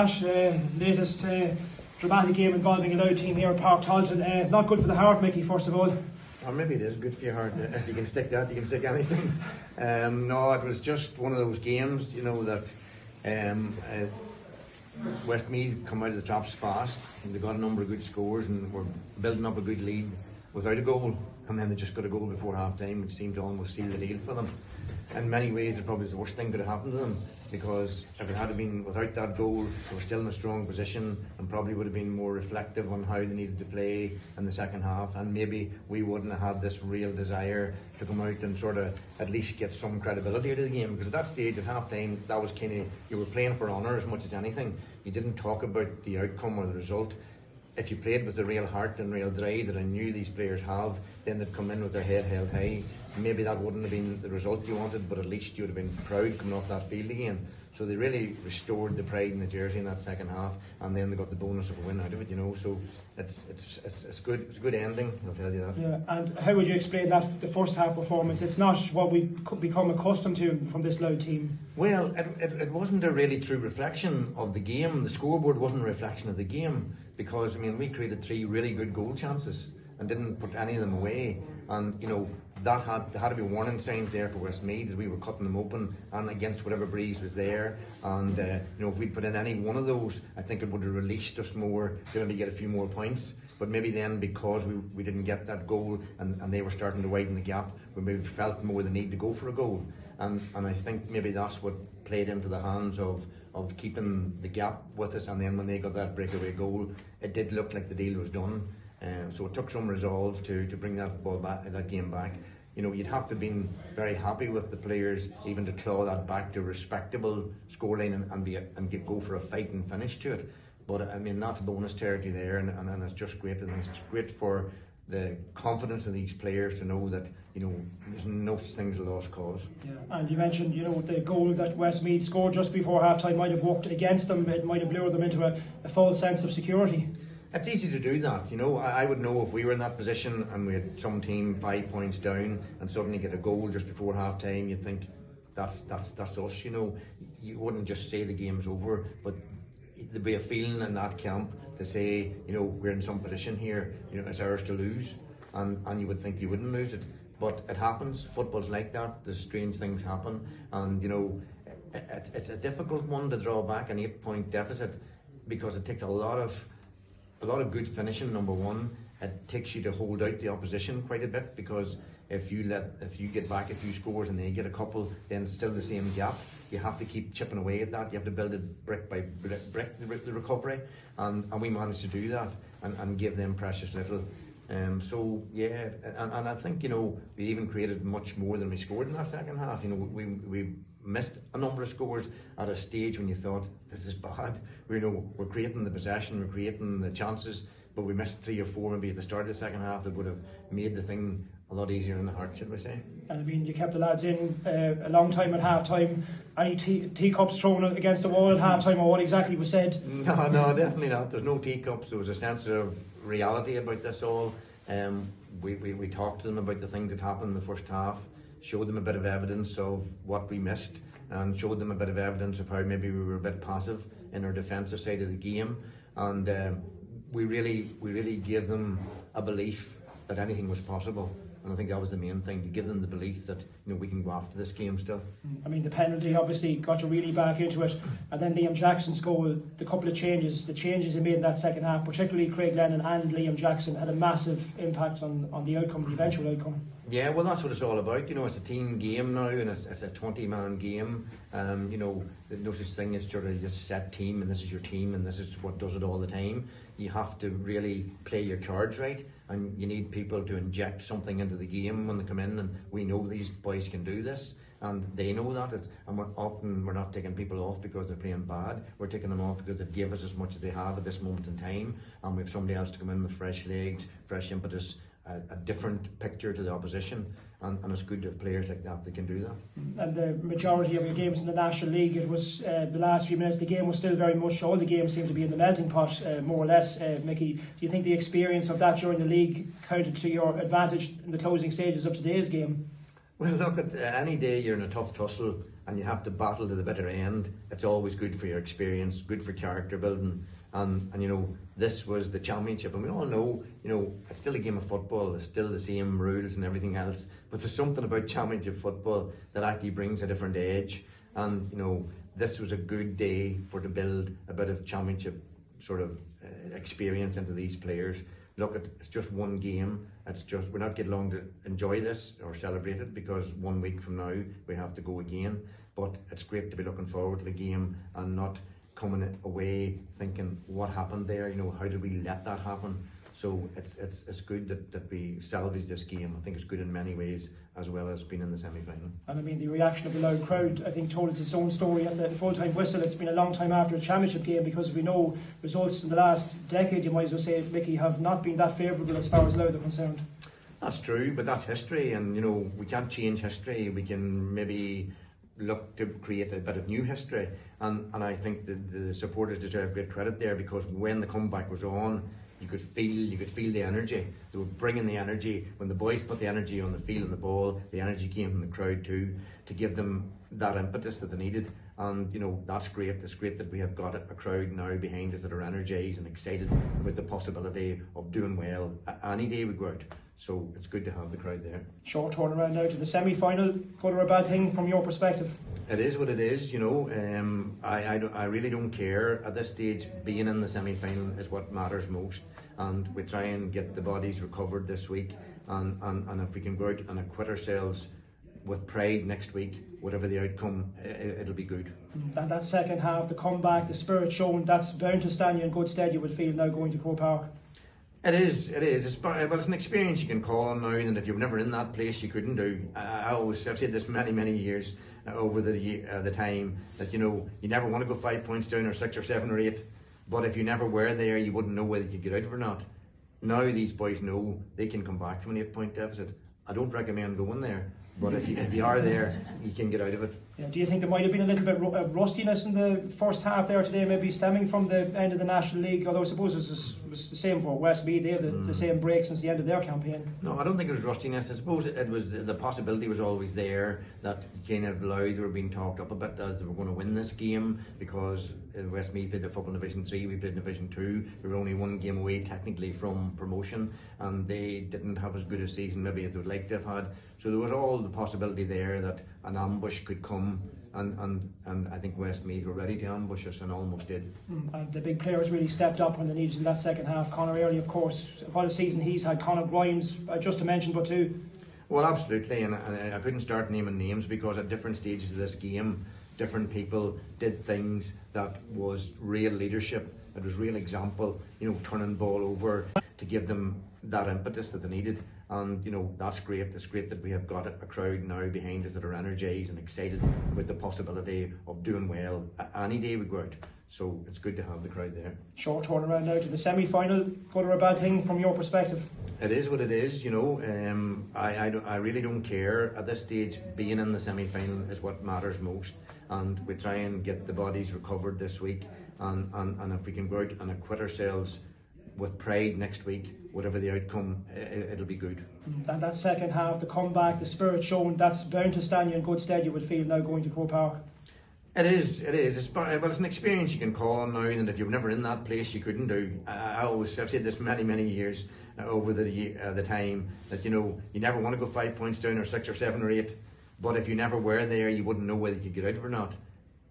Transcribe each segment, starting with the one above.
Pat. Latest dramatic game involving a Louth team here at Park Tolton. Not good for the heart, Mickey, first of all. Or maybe it is good for your heart. If you can stick that, you can stick anything. No, it was just one of those games, that Westmeath come out of the traps fast, and they got a number of good scores and were building up a good lead without a goal, and then they just got a goal before half time, which seemed to almost seal the deal for them. In many ways, it probably was the worst thing could have happened to them, because if it had been without that goal, they were still in a strong position and probably would have been more reflective on how they needed to play in the second half, and maybe we wouldn't have had this real desire to come out and sort of at least get some credibility out of the game, because at that stage at half time, that was kind of, you were playing for honour as much as anything. You didn't talk about the outcome or the result. If you played with the real heart and real drive that I knew these players have, then they'd come in with their head held high. Maybe that wouldn't have been the result you wanted, but at least you would have been proud coming off that field again. So they really restored the pride in the jersey in that second half, and then they got the bonus of a win out of it. So it's good. It's a good ending, I'll tell you that. Yeah, and how would you explain that, the first half performance? It's not what we've become accustomed to from this Louth team. Well, it wasn't a really true reflection of the game. The scoreboard wasn't a reflection of the game, because we created 3 really good goal chances and didn't put any of them away. And there had to be warning signs there for Westmeath, that we were cutting them open and against whatever breeze was there. And if we'd put in any one of those, I think it would have released us more to maybe get a few more points. But maybe then, because we didn't get that goal and they were starting to widen the gap, we maybe felt more the need to go for a goal. And I think maybe that's what played into the hands of keeping the gap with us. And then when they got that breakaway goal, it did look like the deal was done. So it took some resolve to bring that ball back, that game back. You'd have to have been very happy with the players even to claw that back to a respectable scoreline and go for a fight and finish to it. But that's bonus territory there, and it's just great. And it's great for the confidence of these players to know that there's no such thing as a lost cause. Yeah, and you mentioned the goal that Westmeath scored just before half time might have worked against them. It might have lured them into a false sense of security. It's easy to do that, I would know if we were in that position and we had some team 5 points down and suddenly get a goal just before half time, you'd think that's us, You wouldn't just say the game's over, but there'd be a feeling in that camp to say, we're in some position here, it's ours to lose, and you would think you wouldn't lose it. But it happens, football's like that, there's strange things happen, and it's a difficult one to draw back an 8-point deficit, because it takes a lot of good finishing, number one. It takes you to hold out the opposition quite a bit, because if you get back a few scores and they get a couple, then it's still the same gap. You have to keep chipping away at that. You have to build it brick by brick, the recovery, and we managed to do that and give them precious little. So yeah, and I think we even created much more than we scored in that second half. We missed a number of scores at a stage when you thought this is bad. We're creating the possession, we're creating the chances, but we missed 3 or 4 maybe at the start of the second half that would have made the thing a lot easier in the heart, should we say. And you kept the lads in a long time at half time. Any teacups thrown against the wall at half time, or what exactly was said? No, definitely not. There's no teacups. There was a sense of reality about this all. We talked to them about the things that happened in the first half, showed them a bit of evidence of what we missed, and showed them a bit of evidence of how maybe we were a bit passive in our defensive side of the game. And we really gave them a belief that anything was possible. And I think that was the main thing, to give them the belief that we can go after this game still. The penalty obviously got you really back into it, and then Liam Jackson's goal, the couple of changes he made in that second half, particularly Craig Lennon and Liam Jackson, had a massive impact on the outcome, the eventual outcome. Yeah, well, that's what it's all about. It's a team game now, and it's a 20-man game. There's no such thing as sort of just set team, and this is your team, and this is what does it all the time. You have to really play your cards right, and you need people to inject something into the game when they come in, and we know these boys can do this, and they know that. And we're not taking people off because they're playing bad. We're taking them off because they've given us as much as they have at this moment in time, and we have somebody else to come in with fresh legs, fresh impetus, a different picture to the opposition, and it's good to have players like that can do that. And the majority of your games in the National League, it was the last few minutes, the game was still very much, all the games seemed to be in the melting pot, more or less. Mickey, do you think the experience of that during the league counted to your advantage in the closing stages of today's game? Well, look, any day you're in a tough tussle and you have to battle to the bitter end, it's always good for your experience, good for character building. And you know, this was the championship, and we all know, you know, it's still a game of football, it's still the same rules and everything else, but there's something about championship football that actually brings a different edge. And you know, this was a good day to build a bit of championship sort of experience into these players. Look, it's just one game. It's just, we're not getting long to enjoy this or celebrate it, because 1 week from now we have to go again. But it's great to be looking forward to the game and not coming away thinking, what happened there? You know, how did we let that happen? So it's good that we salvage this game. I think it's good in many ways, as well as being in the semi-final. And I mean, the reaction of the loud crowd, I think, told its own story at the full-time whistle. It's been a long time after a championship game, because we know results in the last decade, you might as well say, Mickey, have not been that favourable as far as Louth are concerned. That's true, but that's history, and you know, we can't change history. We can maybe look to create a bit of new history, and I think the supporters deserve great credit there, because when the comeback was on, you could feel the energy. They were bringing the energy. When the boys put the energy on the field and the ball, the energy came from the crowd too, to give them that impetus that they needed. And you know, that's great. It's great that we have got a crowd now behind us that are energised and excited about the possibility of doing well any day we go out. So it's good to have the crowd there. Short turnaround now to the semi-final. Good or a bad thing from your perspective? It is what it is, you know. I really don't care at this stage. Being in the semi-final is what matters most, and we try and get the bodies recovered this week, and if we can go out and acquit ourselves with pride next week, whatever the outcome, it'll be good. That second half, the comeback, the spirit shown, that's bound to stand you in good stead, you would feel, now going to Croke Park. It is. It's an experience you can call on now, and if you're never in that place, you couldn't do. I've said this many years over the time, that you know, you never want to go 5 points down, or 6 or 7 or 8, but if you never were there, you wouldn't know whether you could get out of it or not. Now these boys know they can come back from an 8-point deficit. I don't recommend going there, but if you are there, you can get out of it. Yeah, do you think there might have been a little bit of rustiness in the first half there today, maybe stemming from the end of the National League? Although I suppose it was the same for Westmeath. They had the same break since the end of their campaign. No, I don't think it was rustiness. I suppose it was, the possibility was always there that kind of Louth were being talked up a bit as they were going to win this game, because Westmeath played the football in Division 3, we played in Division 2. We were only 1 game away technically from promotion, and they didn't have as good a season maybe as they would like to have had. So there was all the possibility there that an ambush could come, and I think Westmeath were ready to ambush us and almost did. And the big players really stepped up when they needed in that second half. Conor Early, of course, what a season he's had. Conor Grimes, just to mention, but two. Well, absolutely, and I couldn't start naming names, because at different stages of this game, different people did things that was real leadership. It was real example, you know, turning ball over to give them that impetus that they needed. And you know, that's great. It's great that we have got a crowd now behind us that are energised and excited about the possibility of doing well any day we go out. So it's good to have the crowd there. Short turnaround now to the semi-final. Good or a bad thing from your perspective? It is what it is, you know. I really don't care at this stage. Being in the semi-final is what matters most, and we try and get the bodies recovered this week, and if we can go out and acquit ourselves with pride next week, whatever the outcome, it'll be good. That second half, the comeback, the spirit shown, that's bound to stand you in good stead, you would feel, now going to Croke Park. It is. It's an experience you can call on now, and if you're never in that place, you couldn't do. I've said this many years over the time, that you know, you never want to go 5 points down, or 6 or 7 or 8, but if you never were there, you wouldn't know whether you could get out of it or not.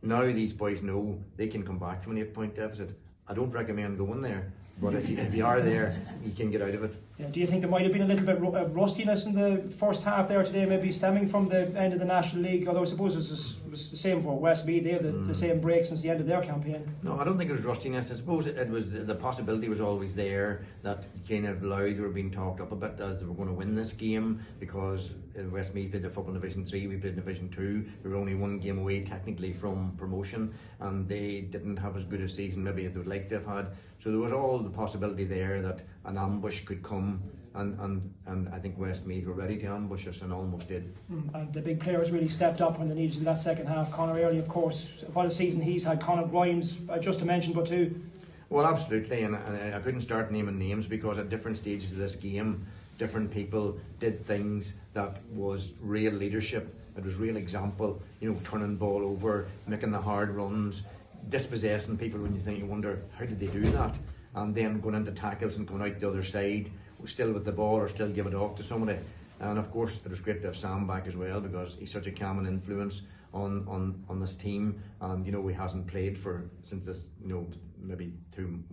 Now these boys know they can come back from an 8-point deficit. I don't recommend going there, but if you are there, you can get out of it. Yeah, do you think there might have been a little bit of rustiness in the first half there today, maybe stemming from the end of the National League? Although I suppose it was the same for Westmeath. They had the same break since the end of their campaign. No, I don't think it was rustiness. I suppose it was, the possibility was always there that kind of Louth were being talked up a bit as they were going to win this game, because Westmeath played the football in Division 3, we played in Division 2. We were only 1 game away technically from promotion, and they didn't have as good a season maybe as they would like to have had. So there was all the possibility there that an ambush could come, and I think Westmeath were ready to ambush us and almost did. And the big players really stepped up when they needed in that second half. Conor Early, of course, what a season he's had. Conor Grimes, just to mention, but two. Well, absolutely, and I couldn't start naming names, because at different stages of this game, different people did things that was real leadership. it was real example, you know, turning ball over, making the hard runs, dispossessing people when you wonder, how did they do that? And then going into tackles and coming out the other side, still with the ball or still give it off to somebody. And of course, it was great to have Sam back as well, because he's such a calming influence on this team. And you know, he hasn't played since this, you know, maybe 5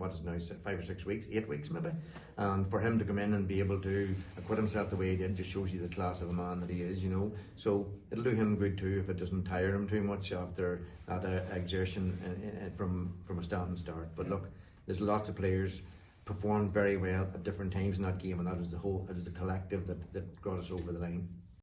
or 6 weeks, 8 weeks maybe. And for him to come in and be able to acquit himself the way he did just shows you the class of a man that he is, you know. So it'll do him good too if it doesn't tire him too much after that exertion from a standing start. But look, there's lots of players performed very well at different times in that game, and that was the collective that got us over the line.